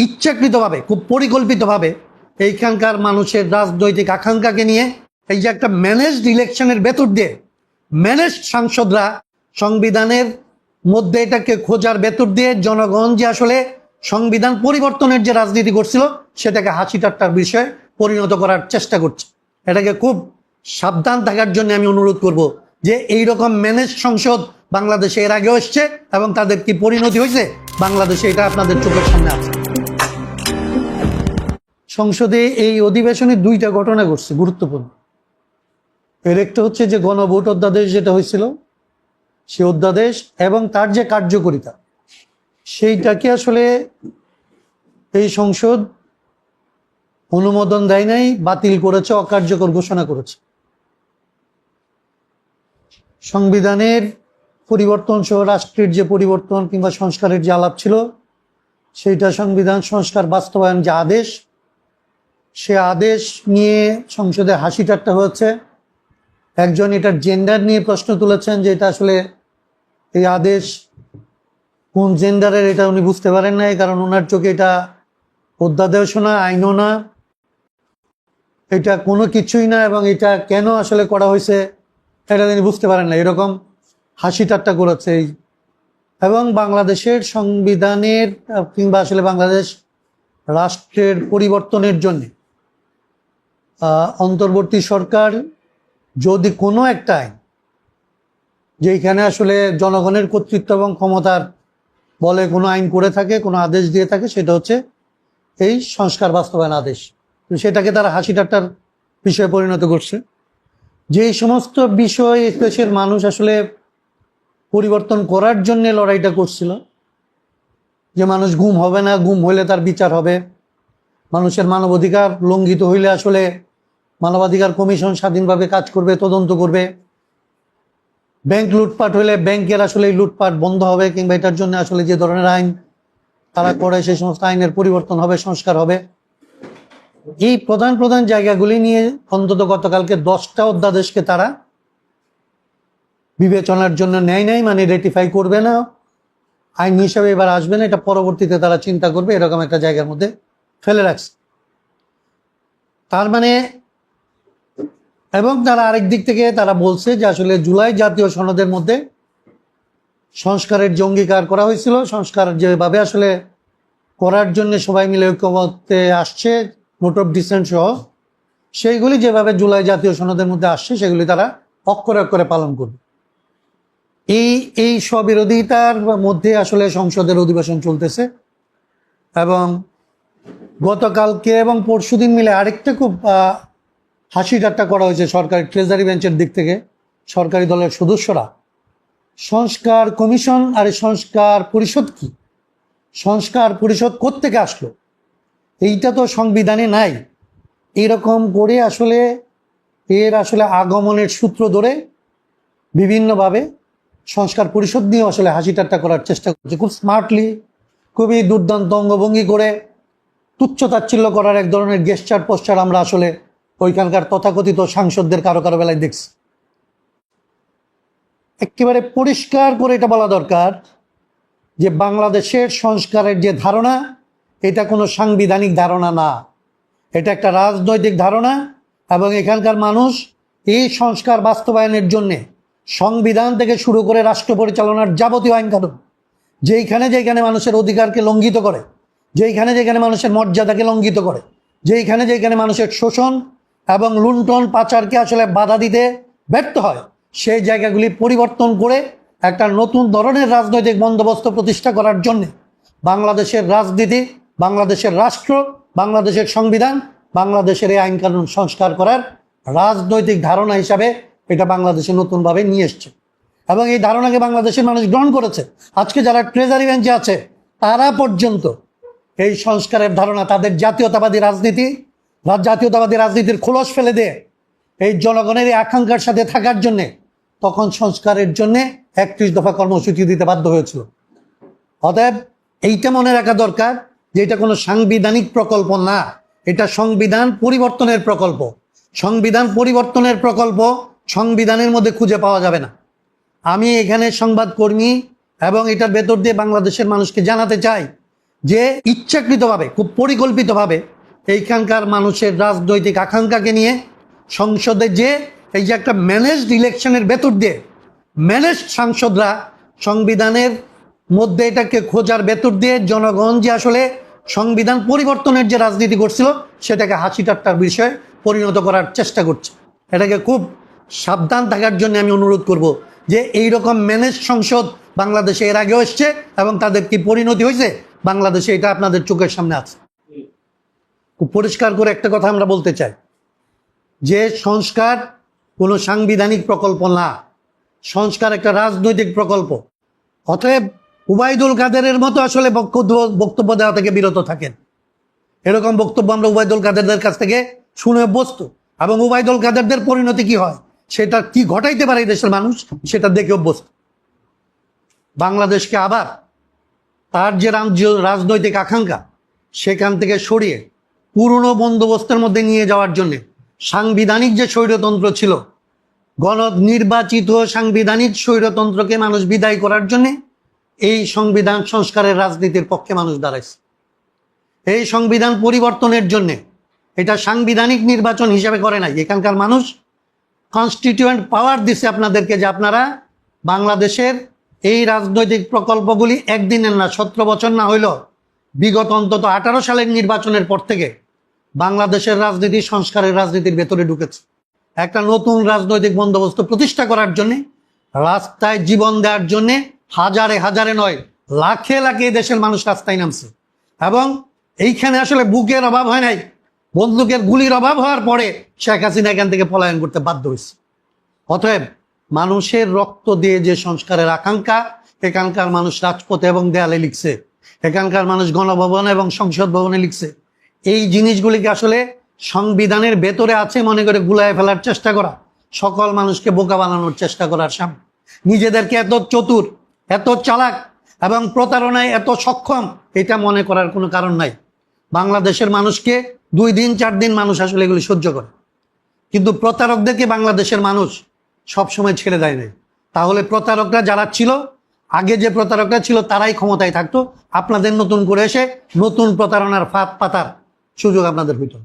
ইচ্ছাকৃতভাবে, খুব পরিকল্পিতভাবে এইখানকার মানুষের রাজনৈতিক আকাঙ্ক্ষাকে নিয়ে এই যে একটা ম্যানেজড ইলেকশনের ভেতর দিয়ে ম্যানেজড সাংসদরা সংবিধানের মধ্যে এটাকে খোঁজার ভেতর দিয়ে জনগণ যে আসলে সংবিধান পরিবর্তনের যে রাজনীতি করছিল সেটাকে হাসি ঠাট্টার বিষয়ে পরিণত করার চেষ্টা করছে। এটাকে খুব সাবধান থাকার জন্য আমি অনুরোধ করব যে এইরকম ম্যানেজ সংসদ বাংলাদেশে এর আগেও এসছে এবং তাদের কি পরিণতি হয়েছে বাংলাদেশে এটা আপনাদের চোখের সামনে আছে। সংসদে এই অধিবেশনে দুইটা ঘটনা ঘটছে গুরুত্বপূর্ণ। এর একটা হচ্ছে যে গণভোট অধ্যাদেশ যেটা হয়েছিল সে অধ্যাদেশ এবং তার যে কার্যকারিতা সেইটাকে আসলে এই সংসদ অনুমোদন দেয় নাই, বাতিল করেছে, অকার্যকর ঘোষণা করেছে। সংবিধানের পরিবর্তন সহ রাষ্ট্রের যে পরিবর্তন কিংবা সংস্কারের যে আলাপ ছিল সেইটা সংবিধান সংস্কার বাস্তবায়ন যে আদেশ, সে আদেশ নিয়ে সংসদে হাসি ঠাট্টা হয়েছে। একজন এটার জেন্ডার নিয়ে প্রশ্ন তুলেছেন যে এটা আসলে এই আদেশ কোন জেন্ডারের এটা উনি বুঝতে পারেন নাই, কারণ ওনার চোখে এটা অধ্যাদেশও না, আইনও না, এটা কোনো কিছুই না, এবং এটা কেন আসলে করা হয়েছে এটা তিনি বুঝতে পারেন না, এরকম হাসি ঠাট্টা করেছে। এবং বাংলাদেশের সংবিধানের কিংবা আসলে বাংলাদেশ রাষ্ট্রের পরিবর্তনের জন্য অন্তর্বর্তী সরকার যদি কোনো একটা আইন যেখানে আসলে জনগণের কর্তৃত্ব এবং ক্ষমতার বলে কোনো আইন করে থাকে, কোনো আদেশ দিয়ে থাকে, সেটা হচ্ছে এই সংস্কার বাস্তবায়ন আদেশ। সেটাকে তারা হাসি ঠাট্টার বিষয়ে পরিণত করছে। যেই সমস্ত বিষয় দেশের মানুষ আসলে পরিবর্তন করার জন্য লড়াইটা করছিল, যে মানুষ গুম হবে না, গুম হইলে তার বিচার হবে, মানুষের মানবাধিকার লঙ্ঘিত হইলে আসলে মানবাধিকার কমিশন স্বাধীনভাবে কাজ করবে, তদন্ত করবে, ব্যাংক লুটপাট হইলে ব্যাংকের আসলে লুটপাট বন্ধ হবে, কিংবা এটার জন্য আসলে যে ধরনের আইন তারা করে সেই সমস্ত আইনের পরিবর্তন হবে, সংস্কার হবে। এই প্রধান প্রধান জায়গাগুলি নিয়ে অন্তত গতকালকে 10টা অধ্যাদেশকে তারা বিবেচনার জন্য নেয় নাই, মানে রেটিফাই করবে না, আইন হিসাবে এবার আসবে না, এটা পরবর্তীতে তারা চিন্তা করবে, এরকম একটা জায়গার মধ্যে ফেলে রাখছে। তার মানে, এবং তারা আরেক দিক থেকে তারা বলছে যে আসলে জুলাই জাতীয় সনদের মধ্যে সংস্কারের যে অঙ্গীকার করা হয়েছিল, সংস্কার যেভাবে আসলে করার জন্য সবাই মিলে ঐক্যমত্যে আসছে, নোট অফ ডিসেন্ট সহ, সেইগুলি যেভাবে জুলাই জাতীয় সনদের মধ্যে আসছে সেগুলি তারা অক্ষরে অক্ষরে পালন করবে। এই স্ববিরোধিতার মধ্যে আসলে সংসদের অধিবেশন চলতেছে। এবং গতকালকে এবং পরশুদিন মিলে আরেকটা খুব হাসি ঠাট্টা করা হয়েছে সরকারি ট্রেজারি বেঞ্চের দিক থেকে। সরকারি দলের সদস্যরা সংস্কার কমিশন আর সংস্কার পরিষদ কি, সংস্কার পরিষদ কোত্থেকে আসলো, এইটা তো সংবিধানে নাই, এরকম করে আসলে এর আসলে আগমনের সূত্র ধরে বিভিন্নভাবে সংস্কার পরিষদ নিয়ে আসলে হাসি ঠাট্টা করার চেষ্টা করছে, খুব স্মার্টলি, খুবই দুর্দান্ত অঙ্গভঙ্গি করে তুচ্ছ তাচ্ছিল্য করার এক ধরনের গেস্টার পোস্টার আমরা আসলে ওইখানকার তথাকথিত সাংসদদের কারো কারো বেলায় দেখছি। একেবারে পরিষ্কার করে এটা বলা দরকার যে বাংলাদেশের সংস্কারের যে ধারণা, এটা কোনো সাংবিধানিক ধারণা না, এটা একটা রাজনৈতিক ধারণা। এবং এখানকার মানুষ এই সংস্কার বাস্তবায়নের জন্যে সংবিধান থেকে শুরু করে রাষ্ট্র পরিচালনার যাবতীয় আইন কানুন যেখানে যেখানে মানুষের অধিকারকে লঙ্ঘিত করে, যেখানে যেখানে মানুষের মর্যাদাকে লঙ্ঘিত করে, যেখানে যেখানে মানুষের শোষণ এবং লুণ্ঠন পাচারকে আসলে বাধা দিতে ব্যর্থ হয়, সেই জায়গাগুলি পরিবর্তন করে একটা নতুন ধরনের রাজনৈতিক বন্দোবস্ত প্রতিষ্ঠা করার জন্য বাংলাদেশের রাজনীতি, বাংলাদেশের রাষ্ট্র, বাংলাদেশের সংবিধান, বাংলাদেশের এই আইন কানুন সংস্কার করার রাজনৈতিক ধারণা হিসাবে এটা বাংলাদেশে নতুনভাবে নিয়ে এসছে। এবং এই ধারণাকে বাংলাদেশের মানুষ গ্রহণ করেছে। আজকে যারা ট্রেজারি বেঞ্চে আছে তারা পর্যন্ত এই সংস্কারের ধারণা, তাদের জাতীয়তাবাদী রাজনীতির খোলস ফেলে দিয়ে এই জনগণের এই আকাঙ্ক্ষার সাথে থাকার জন্যে তখন সংস্কারের জন্যে 31 দফা কর্মসূচি দিতে বাধ্য হয়েছিল। অতএব এইটা মনে রাখা দরকার যে এটা কোনো সাংবিধানিক প্রকল্প না, এটা সংবিধান পরিবর্তনের প্রকল্প। সংবিধান পরিবর্তনের প্রকল্প সংবিধানের মধ্যে খুঁজে পাওয়া যাবে না। আমি এখানে সংবাদকর্মী এবং এটার ভেতর দিয়ে বাংলাদেশের মানুষকে জানাতে চাই যে ইচ্ছাকৃতভাবে খুব পরিকল্পিতভাবে এইখানকার মানুষের রাজনৈতিক আকাঙ্ক্ষাকে নিয়ে সংসদে যে এই যে একটা ম্যানেজড ইলেকশনের ভেতর দিয়ে ম্যানেজড সাংসদরা সংবিধানের মধ্যে এটাকে খোঁজার ভেতর দিয়ে জনগণ যে আসলে সংবিধান পরিবর্তনের যে রাজনীতি করছিল সেটাকে হাসি ঠাট্টার বিষয়ে পরিণত করার চেষ্টা করছে। এটাকে খুব সাবধান থাকার জন্য আমি অনুরোধ করব যে এইরকম ম্যানেজ সংসদ বাংলাদেশে এর আগেও এসছে এবং তাদের কি পরিণতি হয়েছে বাংলাদেশে এটা আপনাদের চোখের সামনে আছে। খুব পরিষ্কার করে একটা কথা আমরা বলতে চাই যে সংস্কার কোনো সাংবিধানিক প্রকল্প না, সংস্কার একটা রাজনৈতিক প্রকল্প। অতএব উবাইদুল কাদেরের মতো আসলে বক্তব্য দেওয়া থেকে বিরত থাকেন। এরকম বক্তব্য আমরা উবাইদুল কাদেরদের কাছ থেকে শুনে অভ্যস্ত এবং উবাইদুল কাদেরদের পরিণতি কি হয় সেটা কি ঘটাইতে পারে এই দেশের মানুষ সেটা দেখে অভ্যস্ত। বাংলাদেশকে আবার তার যে রাজনৈতিক আকাঙ্ক্ষা সেখান থেকে সরিয়ে পুরনো বন্দোবস্তের মধ্যে নিয়ে যাওয়ার জন্য সাংবিধানিক যে স্বৈরতন্ত্র ছিল, নির্বাচিত সাংবিধানিক স্বৈরতন্ত্রকে মানুষ বিদায় করার জন্য এই সংবিধান সংস্কারের রাজনীতির পক্ষে মানুষ দাঁড়াইছে। এই সংবিধান পরিবর্তনের জন্য এটা সাংবিধানিক নির্বাচন হিসেবে করে নাই, এখানকার মানুষ কনস্টিটিউয়েন্ট পাওয়ার দিছে আপনাদেরকে যে আপনারা বাংলাদেশের এই রাজনৈতিক প্রকল্পগুলি একদিনের না 17 বছর না হইল বিগত অন্তত 18 সালের নির্বাচনের পর থেকে বাংলাদেশের রাজনীতি সংস্কারের রাজনীতির ভেতরে ঢুকেছে। একটা নতুন রাজনৈতিক বন্দোবস্ত প্রতিষ্ঠা করার জন্যে, রাস্তায় জীবন দেওয়ার জন্যে হাজারে হাজারে নয় লাখে লাখে দেশের মানুষ রাস্তায় নামছে এবং এইখানে আসলে বুকের অভাব হয় নাই, বন্দুকের গুলির অভাব হওয়ার পরে শেখ হাসিনা এখান থেকে পলায়ন করতে বাধ্য হয়েছে। অতএব মানুষের রক্ত দিয়ে যে সংস্কারের আকাঙ্ক্ষা এখানকার মানুষ রাজপথে এবং দেয়ালে লিখছে, এখানকার মানুষ গণভবন এবং সংসদ ভবনে লিখছে। এই জিনিসগুলিকে আসলে সংবিধানের ভেতরে আছে মনে করে গুলায় ফেলার চেষ্টা করা, সকল মানুষকে বোকা বানানোর চেষ্টা করার সামনে নিজেদেরকে এত চতুর, এত চালাক এবং প্রতারণায় এত সক্ষম এটা মনে করার কোনো কারণ নাই। বাংলাদেশের মানুষকে 2 দিন 4 দিন মানুষ আসলে এগুলি সহ্য করে, কিন্তু প্রতারকদেরকে বাংলাদেশের মানুষ সবসময় ছেড়ে দেয় নাই। তাহলে প্রতারকরা যারা ছিল আগে, যে প্রতারকরা ছিল তারাই ক্ষমতায় থাকতো, আপনাদের নতুন করে এসে নতুন প্রতারণার ফাঁদ পাতার সুযোগ আপনাদের হইত।